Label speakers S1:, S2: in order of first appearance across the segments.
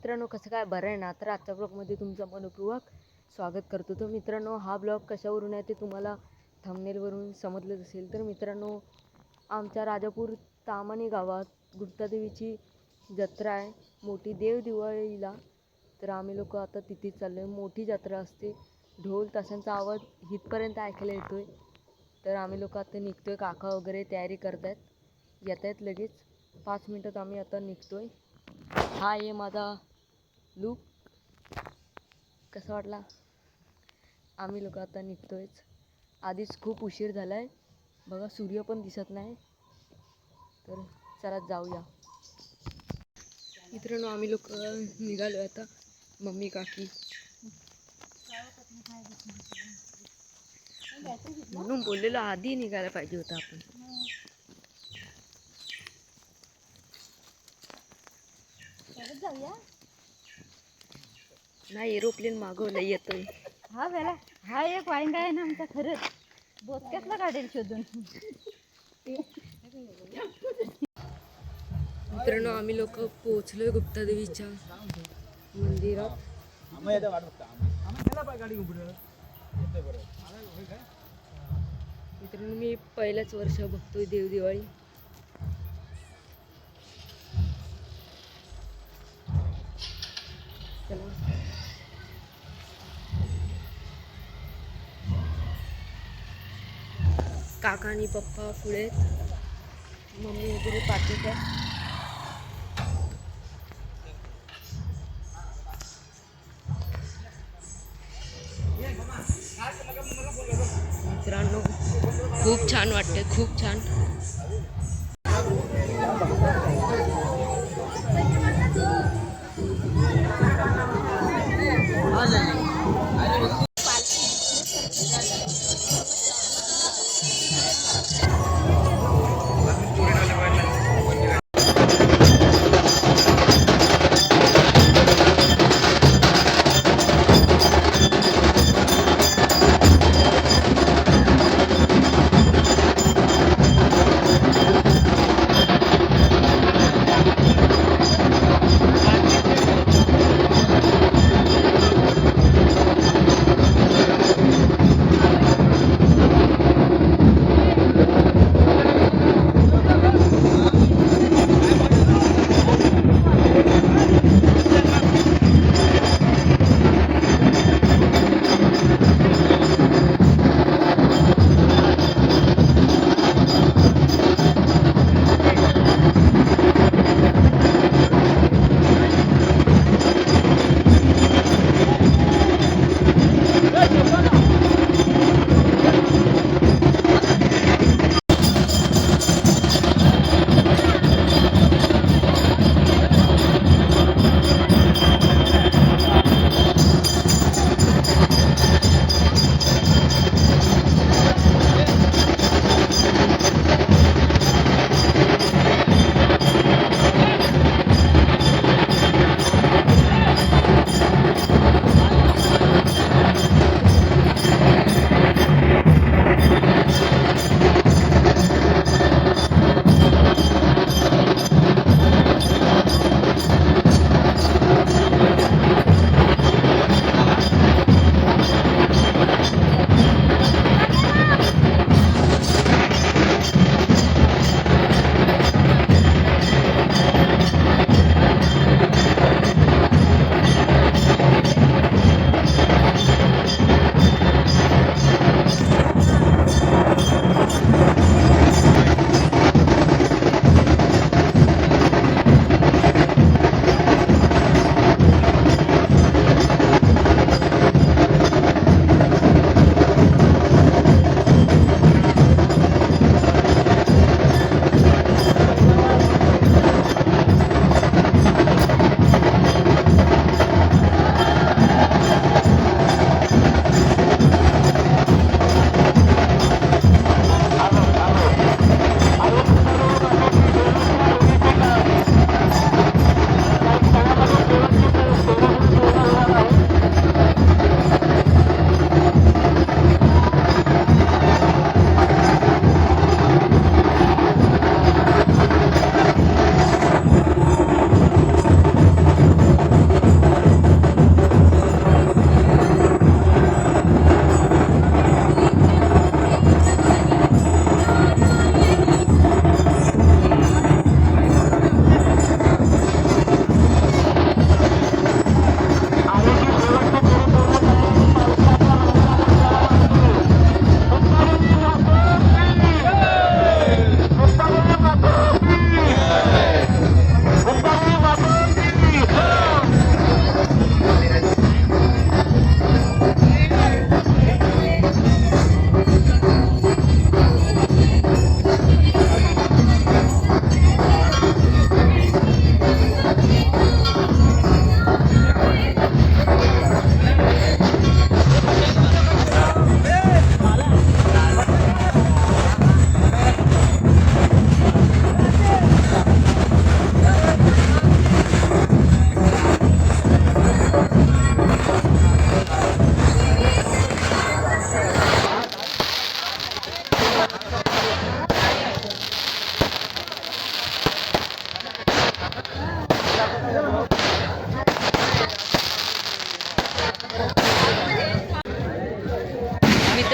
S1: मित्रांनो, कसं काय बरं आहे ना? तर आजच्या ब्लॉगमध्ये तुमचं मनपूर्वक स्वागत करतो. तर मित्रांनो, हा ब्लॉग कशावरून आहे ते तुम्हाला थंबनेलवरून समजलंच असेल. तर मित्रांनो, आमच्या राजापूर तामाणी गावात गुप्तादेवीची जत्रा आहे, मोठी देव दिवाळीला. तर आम्ही लोक आता तिथेच चाललो आहे. मोठी जत्रा असते, ढोल ताशांचा आवाज इथपर्यंत ऐकायला येतो आहे. तर आम्ही लोक आता निघतो आहे. काका वगैरे तयारी करत आहेत, येत आहेत लगेच 5 मिनटात आम्ही आता निघतो आहे. हा आहे माझा लूक. कसा वाटला? आम्ही लोक आता निघतोयच, आधीच खूप उशीर झाला आहे. बघा, सूर्य पण दिसत नाही. तर चला जाऊया. मित्रांनो, आम्ही लोक निघालो आता. मम्मी काकी म्हणून बोललेलो आधी निघायला पाहिजे होतं आपण. जाऊया. नाही, एरोप्लेन मागवलं येतोय.
S2: हा वेळा हा एक वाईंडा आहे ना आमचा, खरंच बोचक्यातला काढेल शोधून.
S1: मित्रांनो, आम्ही लोक पोहोचलोय गुप्तादेवीच्या मंदिरात. मित्रांनो, मी पहिल्याच वर्ष बघतोय देव दिवाळी. चला. काका आणि पप्पा पुढे, मम्मी वगैरे पाठीत आहे. मित्रांनो, खूप छान वाटते, खूप छान.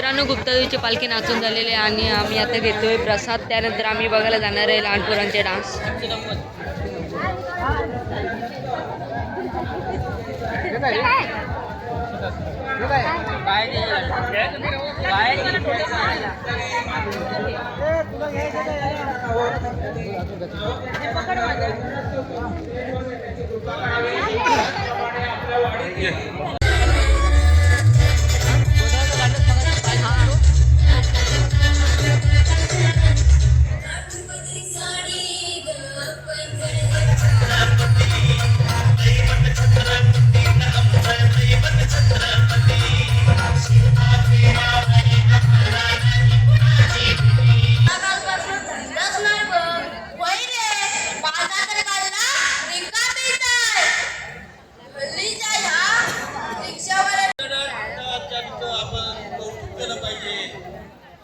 S1: मित्रांनो गुप्तादेवीची पालखी नाचून झालेली आहे आणि आम्ही आता घेतोय प्रसाद. त्यानंतर आम्ही बघायला जाणार आहे लहान पोरांचे डान्स.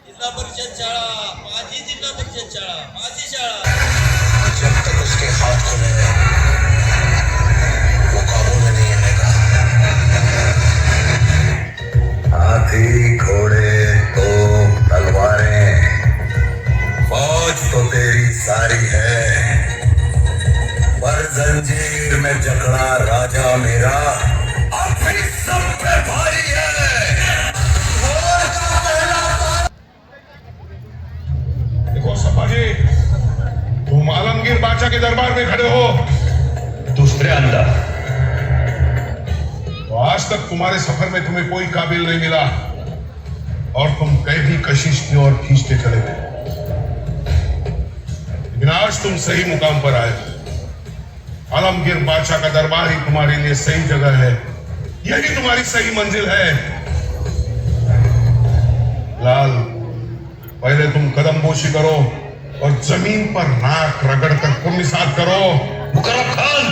S3: जिल्हा परिषद शाळा माझी, जिल्हा परिषद शाळा माझी शाळा. जब तक उसके हाथ खुले वो काबू में नहीं आएगा. हाथी घोड़े तो तलवारें फौज तो तेरी सारी है पर जंजीर में जकड़ा राजा मेरा अपनी सब पे भारी है.
S4: सपाजी, तुम आलमगीर बादशाह के दरबार में खड़े हो.
S3: दूसरे अंदर
S4: तो आज तक तुम्हारे सफर में तुम्हें कोई काबिल नहीं मिला और तुम कैदी कशिश की ओर खींचते चले गए. लेकिन आज तुम सही मुकाम पर आए. आलमगीर बादशाह का दरबार ही तुम्हारे लिए सही जगह है. यही तुम्हारी सही मंजिल है. लाल, पहले तुम कदमबोशी करो और जमीन पर नाक रगड़ कर कुर्निसात करो.
S3: मुकर्रम खान,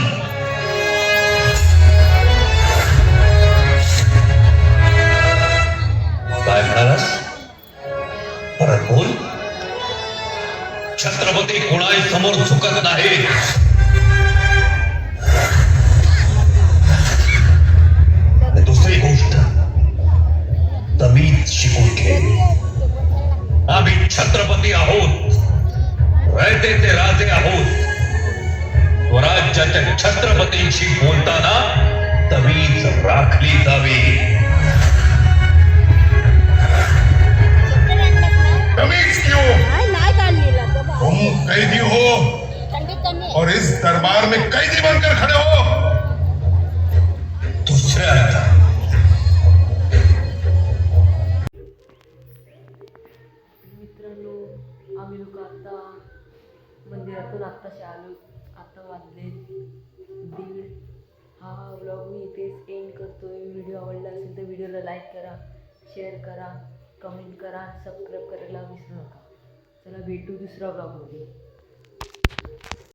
S3: काय म्हणालास? परत बोल. छत्रपती कोणाही समोर झुकत नाही. आणि दुसरी गोष्ट तमीज शिकून घे. आम्ही छत्रपती आहोत, रयते ते राजे आहोत. स्वराज्याच्या छत्रपतींशी बोलताना तमीज राखली जावी.
S4: तमीज क्यों? तुम कैदी हो और इस दरबार में कैदी बनकर खड़े हो.
S3: दुसऱ्या
S1: मित्रांनो आम्ही लोक आता मंदिरातून आत्ताशी आलो. आता वाजले 1:30. हा व्लॉग मी इथेच एंड करतोय. व्हिडिओ आवडला असेल तर व्हिडिओला लाईक करा, शेअर करा, कमेंट करा, सबस्क्राईब करायला विसरू नका. चला भेटू दुसऱ्या व्लॉगमध्ये.